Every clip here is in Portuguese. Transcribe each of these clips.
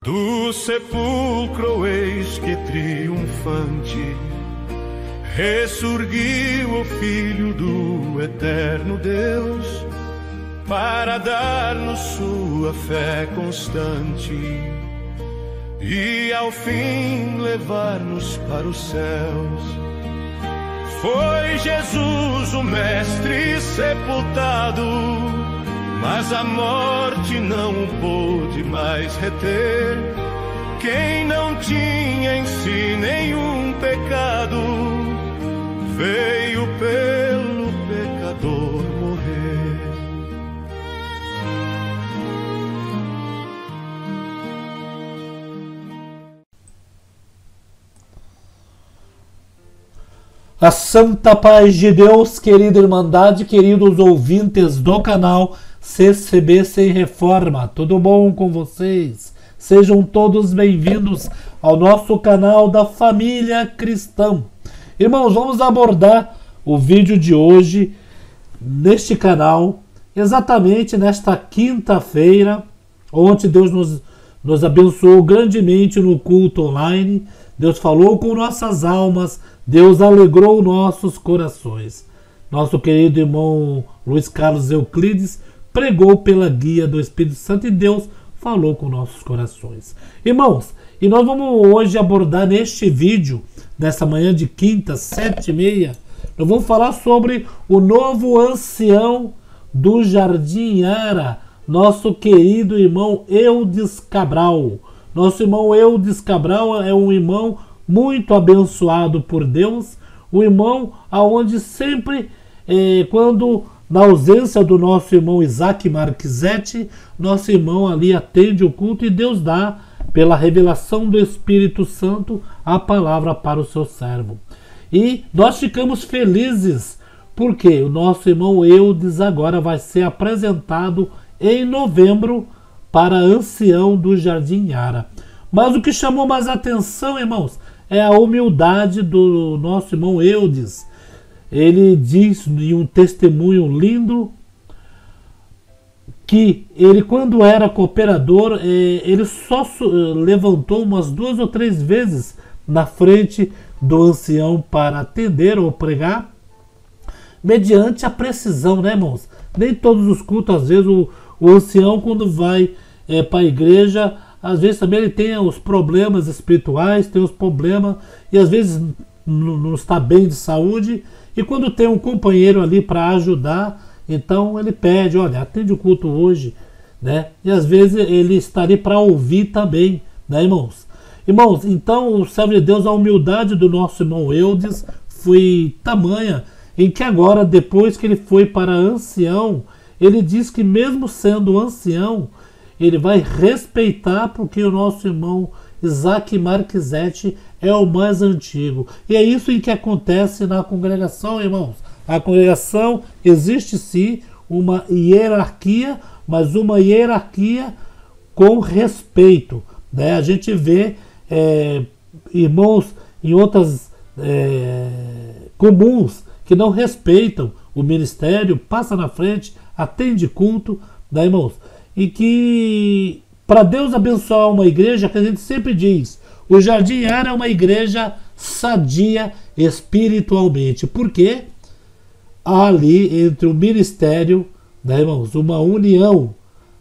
Do sepulcro eis que triunfante ressurgiu o Filho do eterno Deus, para dar-nos sua fé constante e ao fim levar-nos para os céus. Foi Jesus o Mestre sepultado, mas a morte não o pôde mais reter. Quem não tinha em si nenhum pecado, veio pelo pecador morrer. A santa paz de Deus, querida Irmandade, queridos ouvintes do canal CCB Sem Reforma, tudo bom com vocês? Sejam todos bem-vindos ao nosso canal da Família Cristã. Irmãos, vamos abordar o vídeo de hoje neste canal, exatamente nesta quinta-feira, onde Deus nos abençoou grandemente no culto online. Deus falou com nossas almas, Deus alegrou nossos corações. Nosso querido irmão Luiz Carlos Euclides pregou pela guia do Espírito Santo e Deus falou com nossos corações. Irmãos, e nós vamos hoje abordar neste vídeo, nessa manhã de quinta, 7h30, nós vamos falar sobre o novo ancião do Jardim Ara, nosso querido irmão Eudes Cabral. Nosso irmão Eudes Cabral é um irmão muito abençoado por Deus, um irmão aonde sempre, quando na ausência do nosso irmão Isaac Marquezete, nosso irmão ali atende o culto e Deus dá, pela revelação do Espírito Santo, a palavra para o seu servo. E nós ficamos felizes porque o nosso irmão Eudes agora vai ser apresentado em novembro para ancião do Jardim Ara. Mas o que chamou mais atenção, irmãos, é a humildade do nosso irmão Eudes. Ele diz em um testemunho lindo que ele, quando era cooperador, ele só levantou umas 2 ou 3 vezes na frente do ancião para atender ou pregar, mediante a precisão, né, irmãos? Nem todos os cultos, às vezes, o ancião, quando vai para a igreja, às vezes também ele tem os problemas espirituais, tem os problemas, e às vezes não está bem de saúde, e quando tem um companheiro ali para ajudar, então ele pede, olha, atende o culto hoje, né? E às vezes ele está ali para ouvir também, né, irmãos? Irmãos, então o servo de Deus, a humildade do nosso irmão Eudes foi tamanha, em que agora, depois que ele foi para ancião, ele diz que mesmo sendo ancião, ele vai respeitar, porque o nosso irmão Isaac Marquezete é o mais antigo. E é isso em que acontece na congregação, irmãos. A congregação existe sim uma hierarquia, mas uma hierarquia com respeito, né? A gente vê irmãos em outras comuns que não respeitam o ministério, passa na frente, atende culto, né, irmãos? E que, para Deus abençoar uma igreja, que a gente sempre diz, o Jardim Ara é uma igreja sadia espiritualmente. Por quê? Há ali entre o ministério, né, irmãos, uma união,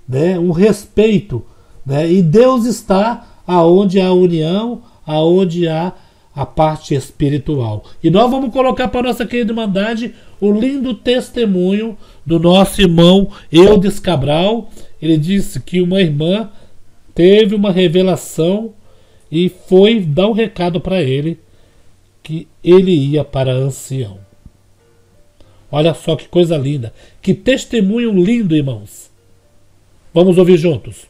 né, um respeito, né, e Deus está aonde há união, aonde há a parte espiritual. E nós vamos colocar para a nossa querida Irmandade o lindo testemunho do nosso irmão Eudes Cabral. Ele disse que uma irmã teve uma revelação e foi dar um recado para ele que ele ia para ancião. Olha só que coisa linda, que testemunho lindo, irmãos. Vamos ouvir juntos.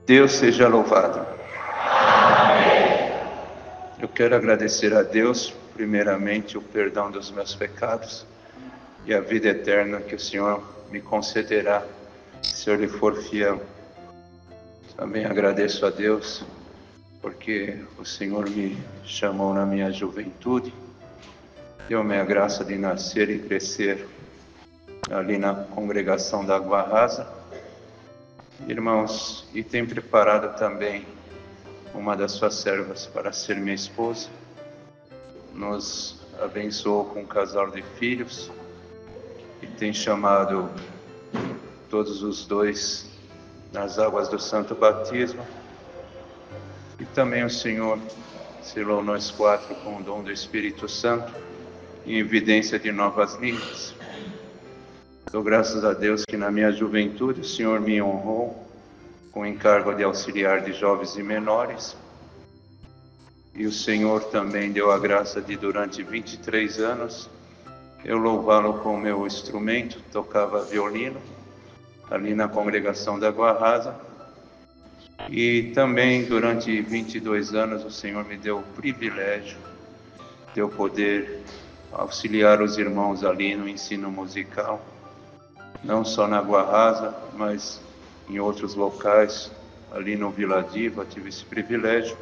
Deus seja louvado. Amém. Eu quero agradecer a Deus, primeiramente, o perdão dos meus pecados e a vida eterna que o Senhor me concederá, se eu lhe for fiel. Também agradeço a Deus, porque o Senhor me chamou na minha juventude, deu-me a graça de nascer e crescer ali na congregação da Água Rasa, Irmãos, e tem preparado também uma das suas servas para ser minha esposa. Nos abençoou com um casal de filhos e tem chamado todos os dois nas águas do Santo Batismo. E também o Senhor selou nós quatro com o dom do Espírito Santo em evidência de novas línguas. Dou graças a Deus que na minha juventude o Senhor me honrou com o encargo de auxiliar de jovens e menores. E o Senhor também deu a graça de, durante 23 anos, eu louvá-lo com o meu instrumento. Tocava violino ali na congregação da Água Rasa. E também durante 22 anos o Senhor me deu o privilégio de eu poder auxiliar os irmãos ali no ensino musical, não só na Água Rasa, mas em outros locais, ali no Vila Diva tive esse privilégio,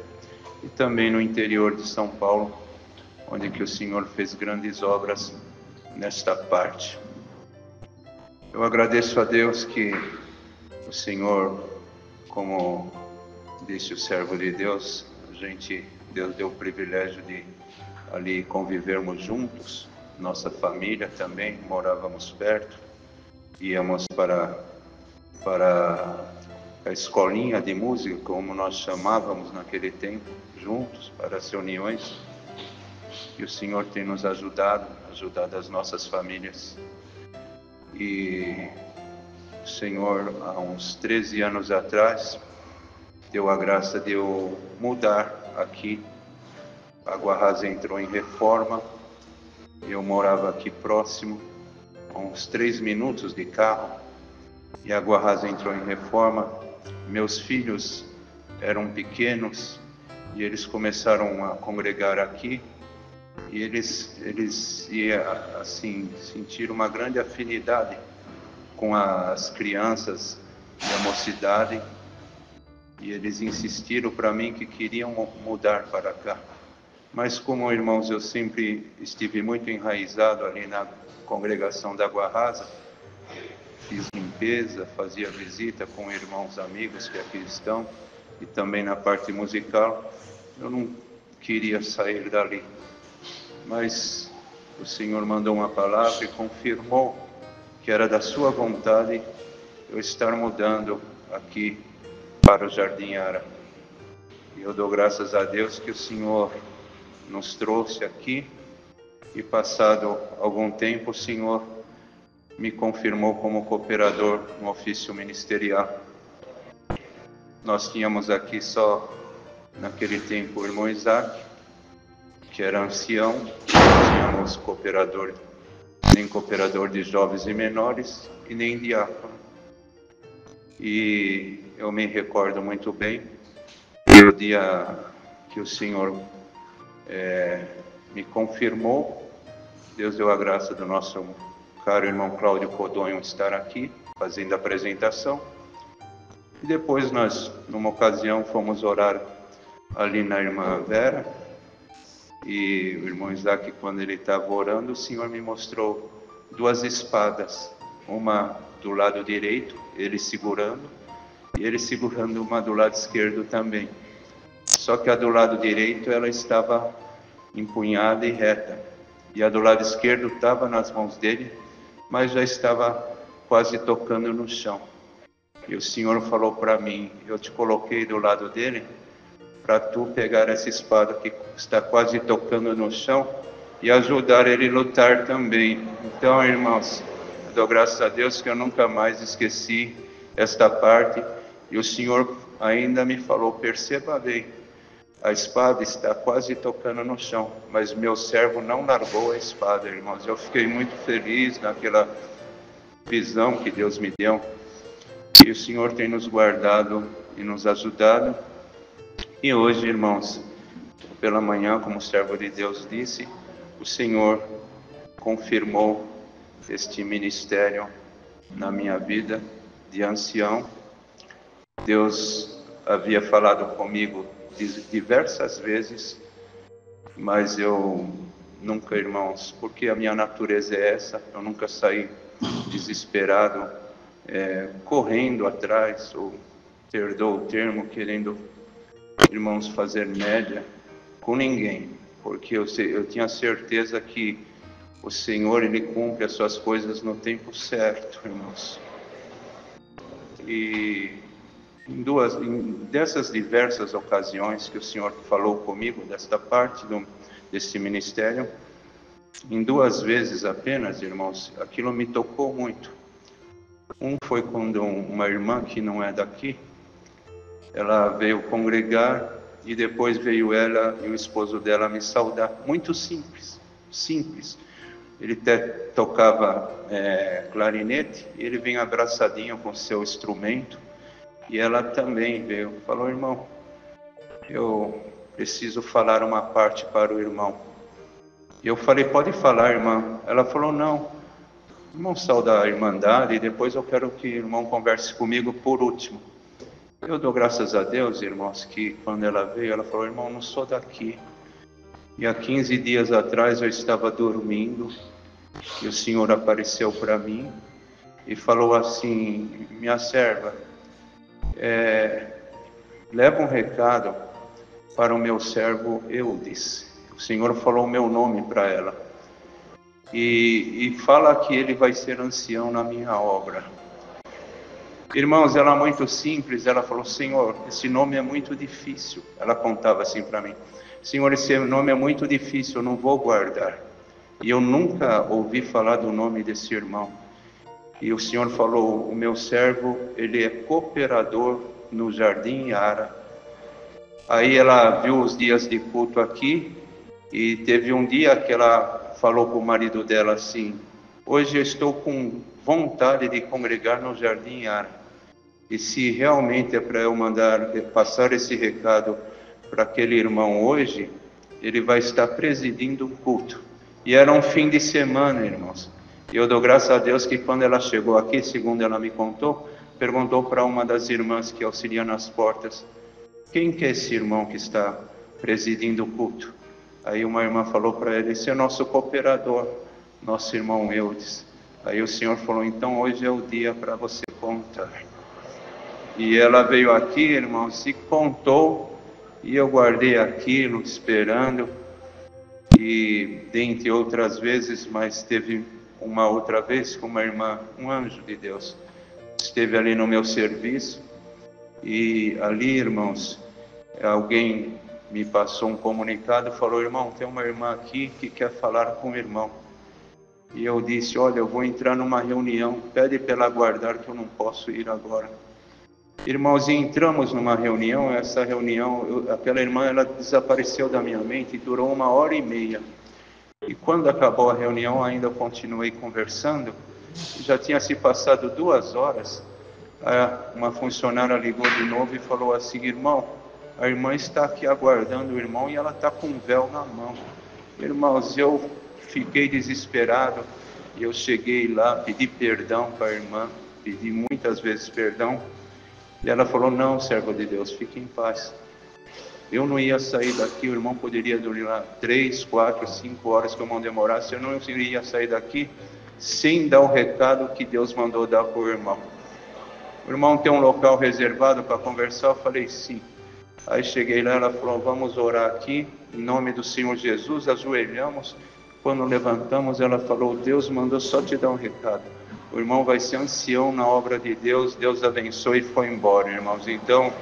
e também no interior de São Paulo, onde que o Senhor fez grandes obras nesta parte. Eu agradeço a Deus que o Senhor, como disse o servo de Deus, Deus deu o privilégio de ali convivermos juntos, nossa família também, morávamos perto, íamos para a escolinha de música, como nós chamávamos naquele tempo, juntos, para as reuniões, e o Senhor tem nos ajudado as nossas famílias. E o Senhor, há uns 13 anos atrás, deu a graça de eu mudar aqui. A Água Rasa entrou em reforma, eu morava aqui próximo, a uns 3 minutos de carro, e a Água Rasa entrou em reforma. Meus filhos eram pequenos e eles começaram a congregar aqui, e eles iam assim sentir uma grande afinidade com as crianças da mocidade, e eles insistiram para mim que queriam mudar para cá. Mas como, irmãos, eu sempre estive muito enraizado ali na congregação da Água Rasa, fiz limpeza, fazia visita com irmãos amigos que aqui estão, e também na parte musical, eu não queria sair dali. Mas o Senhor mandou uma palavra e confirmou que era da sua vontade eu estar mudando aqui para o Jardim Ara. E eu dou graças a Deus que o Senhor nos trouxe aqui, e passado algum tempo o Senhor me confirmou como cooperador no ofício ministerial. Nós tínhamos aqui só, naquele tempo, o irmão Isaac, que era ancião, não tínhamos cooperador, nem cooperador de jovens e menores, e nem diácono. E eu me recordo muito bem, no dia que o Senhor me confirmou, Deus deu a graça do nosso caro irmão Cláudio Codonho estar aqui, fazendo a apresentação. E depois nós, numa ocasião, fomos orar ali na irmã Vera, e o irmão Isaac, quando ele estava orando, o Senhor me mostrou 2 espadas, uma do lado direito, ele segurando, e ele segurando uma do lado esquerdo também. Só que a do lado direito, ela estava empunhada e reta, e a do lado esquerdo estava nas mãos dele, mas já estava quase tocando no chão. E o Senhor falou para mim: eu te coloquei do lado dele para tu pegar essa espada que está quase tocando no chão e ajudar ele a lutar também. Então, irmãos, eu dou graças a Deus que eu nunca mais esqueci esta parte. E o Senhor ainda me falou: perceba bem, a espada está quase tocando no chão, mas meu servo não largou a espada, irmãos. Eu fiquei muito feliz naquela visão que Deus me deu. E o Senhor tem nos guardado e nos ajudado. E hoje, irmãos, pela manhã, como o servo de Deus disse, o Senhor confirmou este ministério na minha vida de ancião. Deus havia falado comigo diversas vezes, mas eu nunca, irmãos, porque a minha natureza é essa, eu nunca saí desesperado correndo atrás, ou perdoa o termo, querendo, irmãos, fazer média com ninguém, porque eu tinha certeza que o Senhor, Ele cumpre as suas coisas no tempo certo, irmãos. E dessas diversas ocasiões que o Senhor falou comigo, desta parte desse ministério, em 2 vezes apenas, irmãos, aquilo me tocou muito. Foi quando uma irmã que não é daqui, ela veio congregar, e depois veio ela e o esposo dela me saudar. Muito simples. Ele até tocava clarinete, e ele vinha abraçadinho com seu instrumento, e ela também veio. Falou: irmão, eu preciso falar uma parte para o irmão. E eu falei: pode falar, irmã. Ela falou: não, irmão, saudar a irmandade, e depois eu quero que o irmão converse comigo por último. Eu dou graças a Deus, irmãos, que quando ela veio, ela falou: irmão, não sou daqui. E há 15 dias atrás eu estava dormindo, e o Senhor apareceu para mim e falou assim: minha serva, leva um recado para o meu servo Eudes. O Senhor falou o meu nome para ela. E fala que ele vai ser ancião na minha obra. Irmãos, ela é muito simples. Ela falou: Senhor, esse nome é muito difícil. Ela contava assim para mim: Senhor, esse nome é muito difícil, eu não vou guardar. E eu nunca ouvi falar do nome desse irmão. E o Senhor falou: o meu servo, ele é cooperador no Jardim Yara. Aí ela viu os dias de culto aqui, e teve um dia que ela falou para o marido dela assim: hoje eu estou com vontade de congregar no Jardim Yara. E se realmente é para eu passar esse recado para aquele irmão hoje, ele vai estar presidindo o culto. E era um fim de semana, irmãos. E eu dou graças a Deus que quando ela chegou aqui, segundo ela me contou, perguntou para uma das irmãs que auxilia nas portas: quem que é esse irmão que está presidindo o culto? Aí uma irmã falou para ele: esse é nosso cooperador, nosso irmão Eudes. Aí o Senhor falou: então hoje é o dia para você contar. E ela veio aqui, irmãos, se contou, e eu guardei aquilo, esperando. E dentre outras vezes, mas teve uma outra vez que uma irmã, um anjo de Deus, esteve ali no meu serviço. E ali, irmãos, alguém me passou um comunicado, falou: irmão, tem uma irmã aqui que quer falar com o irmão. E eu disse: olha, eu vou entrar numa reunião, pede para ela aguardar que eu não posso ir agora. Irmãos, entramos numa reunião, essa reunião, aquela irmã, ela desapareceu da minha mente e durou 1h30. E quando acabou a reunião, ainda continuei conversando. Já tinha se passado 2 horas, uma funcionária ligou de novo e falou assim: irmão, a irmã está aqui aguardando o irmão e ela está com um véu na mão. Irmãos, eu fiquei desesperado, e eu cheguei lá, pedi perdão para a irmã, pedi muitas vezes perdão, e ela falou: não, servo de Deus, fique em paz. Eu não ia sair daqui, o irmão poderia dormir lá 3, 4, 5 horas que o irmão demorasse, eu não iria sair daqui sem dar o recado que Deus mandou dar para o irmão. O irmão tem um local reservado para conversar? Eu falei: sim. Aí cheguei lá, ela falou: vamos orar aqui, em nome do Senhor Jesus, ajoelhamos. Quando levantamos, ela falou: Deus mandou só te dar um recado. O irmão vai ser ancião na obra de Deus, Deus abençoe, e foi embora, irmãos. Então,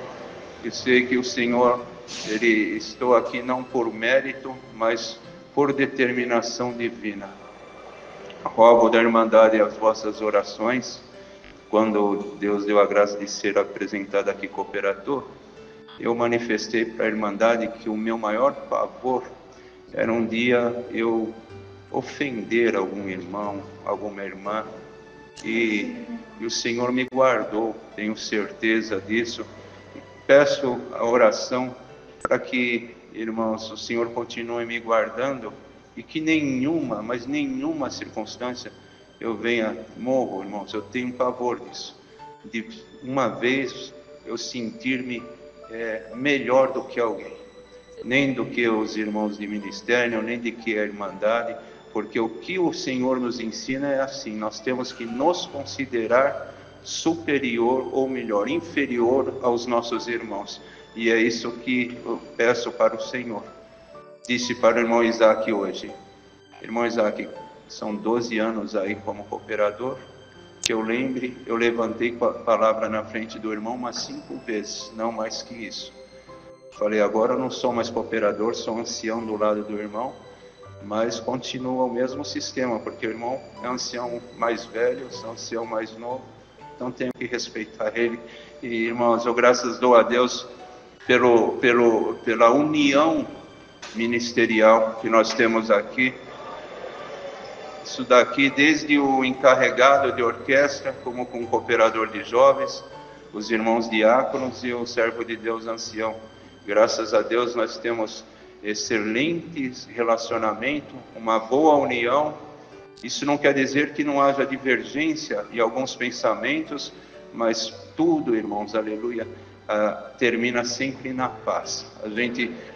eu sei que o Senhor, estou aqui não por mérito, mas por determinação divina. Rogo da Irmandade as vossas orações. Quando Deus deu a graça de ser apresentado aqui cooperador, eu manifestei para a Irmandade que o meu maior pavor era um dia eu ofender algum irmão, alguma irmã, e o Senhor me guardou, tenho certeza disso. Peço a oração para que, irmãos, o Senhor continue me guardando, e que nenhuma, mas nenhuma circunstância eu morro, irmãos. Eu tenho pavor disso, de uma vez eu sentir-me melhor do que alguém, nem do que os irmãos de ministério, nem de que a Irmandade, porque o que o Senhor nos ensina é assim: nós temos que nos considerar superior, ou melhor, inferior aos nossos irmãos. E é isso que eu peço para o Senhor. Disse para o irmão Isaac hoje: irmão Isaac, são 12 anos aí como cooperador, que eu lembre, eu levantei a palavra na frente do irmão umas 5 vezes, não mais que isso. Falei, agora eu não sou mais cooperador, sou ancião do lado do irmão, mas continua o mesmo sistema, porque o irmão é ancião mais velho, eu sou ancião mais novo, então tenho que respeitar ele. E, irmãos, eu graças dou a Deus pela união ministerial que nós temos aqui. Isso daqui, desde o encarregado de orquestra, como com o cooperador de jovens, os irmãos diáconos e o servo de Deus ancião. Graças a Deus nós temos excelente relacionamento, uma boa união. Isso não quer dizer que não haja divergência e alguns pensamentos, mas tudo, irmãos, aleluia, termina sempre na paz.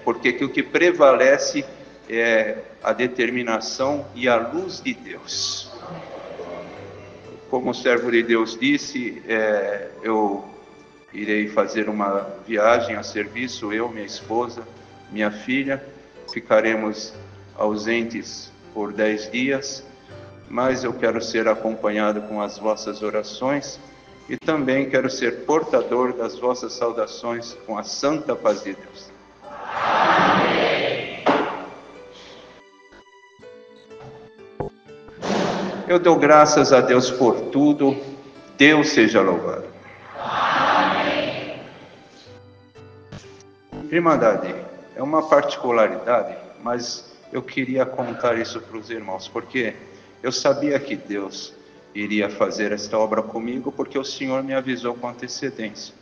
Porque o que prevalece é a determinação e a luz de Deus. Como o servo de Deus disse, eu irei fazer uma viagem a serviço, eu, minha esposa, minha filha, ficaremos ausentes por 10 dias, mas eu quero ser acompanhado com as vossas orações e também quero ser portador das vossas saudações com a santa paz de Deus. Eu dou graças a Deus por tudo, Deus seja louvado. Amém. Irmandade, é uma particularidade, mas eu queria contar isso para os irmãos, porque eu sabia que Deus iria fazer esta obra comigo, porque o Senhor me avisou com antecedência.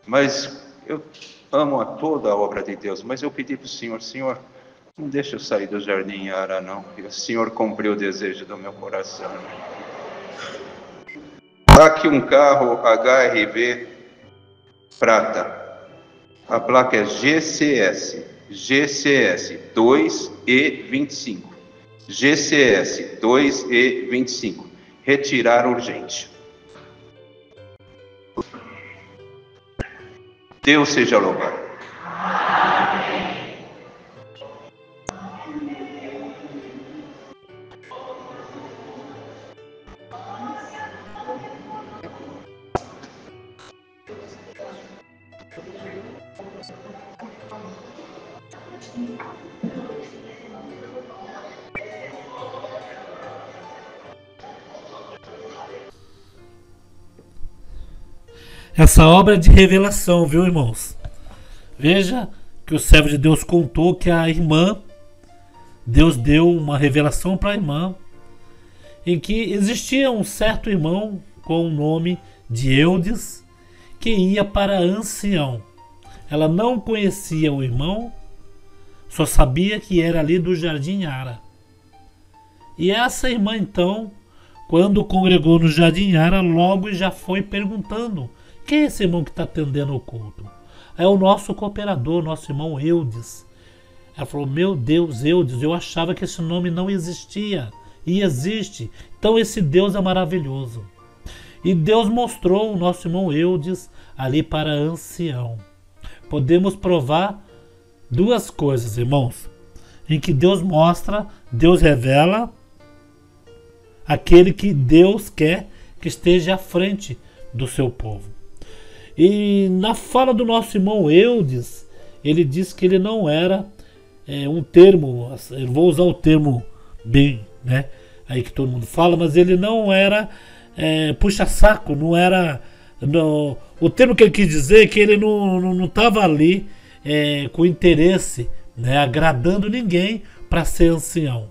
Mas eu amo a toda a obra de Deus, mas eu pedi para o Senhor, Senhor, não deixa eu sair do Jardim Ara, não. E o Senhor cumpriu o desejo do meu coração. Aqui um carro HRV prata. A placa é GCS 2E25. GCS 2E25. Retirar urgente. Deus seja louvado. Essa obra é de revelação, viu, irmãos? Veja que o servo de Deus contou que a irmã, Deus deu uma revelação para a irmã, em que existia um certo irmão com o nome de Eudes, que ia para Ancião. Ela não conhecia o irmão, só sabia que era ali do Jardim Ara. E essa irmã, então, quando congregou no Jardim Ara, logo já foi perguntando: quem é esse irmão que está atendendo o culto? É o nosso cooperador, nosso irmão Eudes. Ela falou: meu Deus, Eudes, eu achava que esse nome não existia. E existe. Então esse Deus é maravilhoso. E Deus mostrou o nosso irmão Eudes ali para Ancião. Podemos provar duas coisas, irmãos, em que Deus mostra, Deus revela aquele que Deus quer que esteja à frente do seu povo. E na fala do nosso irmão Eudes, ele diz que ele não era um termo, eu vou usar o termo bem, né, aí que todo mundo fala, mas ele não era puxa-saco, não era... Não, o termo que ele quis dizer é que ele não estava ali com interesse, né, agradando ninguém para ser ancião.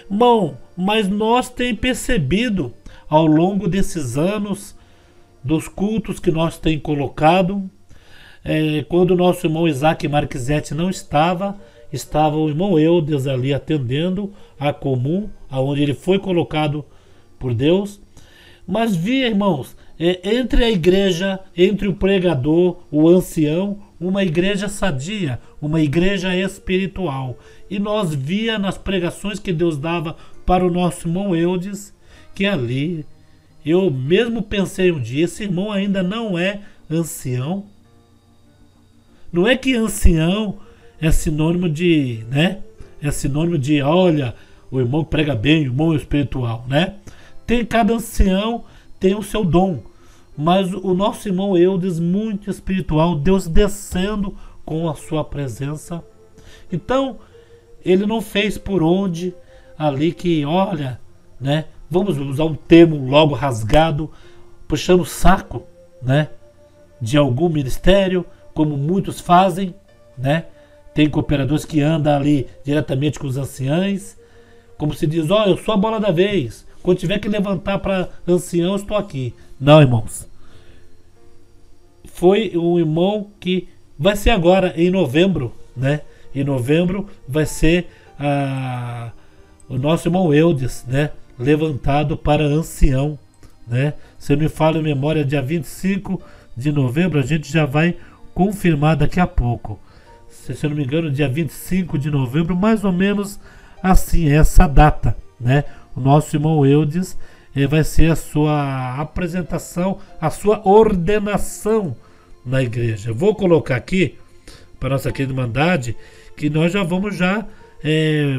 Bom, mas nós temos percebido ao longo desses anos, dos cultos que nós temos colocado, quando o nosso irmão Isaac Marquisete não estava o irmão Eudes ali atendendo a comum, aonde ele foi colocado por Deus. Mas via, irmãos, entre a igreja, entre o pregador, o ancião, uma igreja sadia, uma igreja espiritual. E nós via nas pregações que Deus dava para o nosso irmão Eudes, que ali Eu mesmo pensei um dia, esse irmão ainda não é ancião. Não é que ancião é sinônimo de, né? É sinônimo de, olha, o irmão prega bem, o irmão é espiritual, né? Cada ancião tem o seu dom. Mas o nosso irmão Eudes, muito espiritual, Deus descendo com a sua presença. Então, ele não fez por onde ali que, olha, né? Vamos usar um termo logo rasgado, puxando o saco, né? De algum ministério, como muitos fazem, né? Tem cooperadores que andam ali diretamente com os anciães, como se diz, ó, eu sou a bola da vez. Quando tiver que levantar para ancião, eu estou aqui. Não, irmãos. Foi um irmão que vai ser agora em novembro, né? Em novembro vai ser o nosso irmão Eudes, né? Levantado para ancião, né? Se eu me falo em memória, dia 25 de novembro, a gente já vai confirmar daqui a pouco. Se eu não me engano, dia 25 de novembro, mais ou menos assim, essa data, né? O nosso irmão Eudes vai ser a sua apresentação, a sua ordenação na igreja. Eu vou colocar aqui para nossa querida Irmandade, que nós já vamos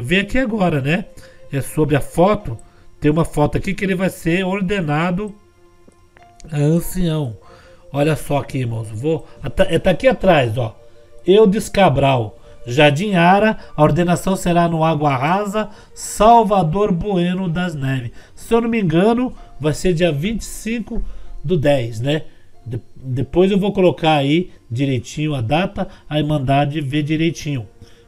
ver aqui agora, né? É sobre a foto. Tem uma foto aqui que ele vai ser ordenado a ancião. Olha só aqui, irmãos. Tá aqui atrás, ó. Eudes Cabral, Jardim Ara, a ordenação será no Água Rasa, Salvador Bueno das Neves. Se eu não me engano, vai ser dia 25/10, né? Depois eu vou colocar aí direitinho a data, a Irmandade vê direitinho,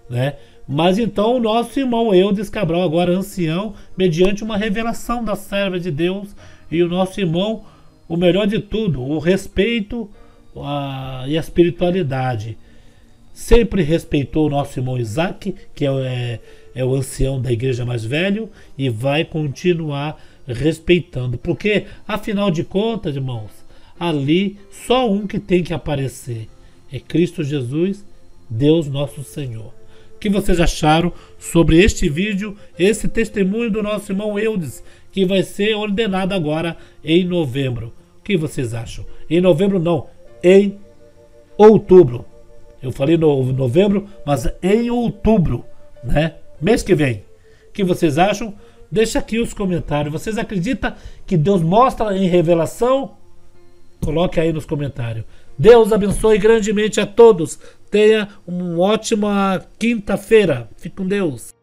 né? Mas então o nosso irmão Eudes Cabral, agora ancião, mediante uma revelação da serva de Deus, e o nosso irmão, o melhor de tudo, o respeito e a espiritualidade. Sempre respeitou o nosso irmão Isaac, que é o ancião da igreja mais velho, e vai continuar respeitando. Porque, afinal de contas, irmãos, ali só um que tem que aparecer. É Cristo Jesus, Deus nosso Senhor. O que vocês acharam sobre este vídeo, esse testemunho do nosso irmão Eudes, que vai ser ordenado agora em novembro? O que vocês acham? Em novembro não, em outubro. Eu falei novembro, mas em outubro, né? Mês que vem. O que vocês acham? Deixa aqui os comentários. Vocês acreditam que Deus mostra em revelação? Coloque aí nos comentários. Deus abençoe grandemente a todos. Tenha uma ótima quinta-feira. Fique com Deus.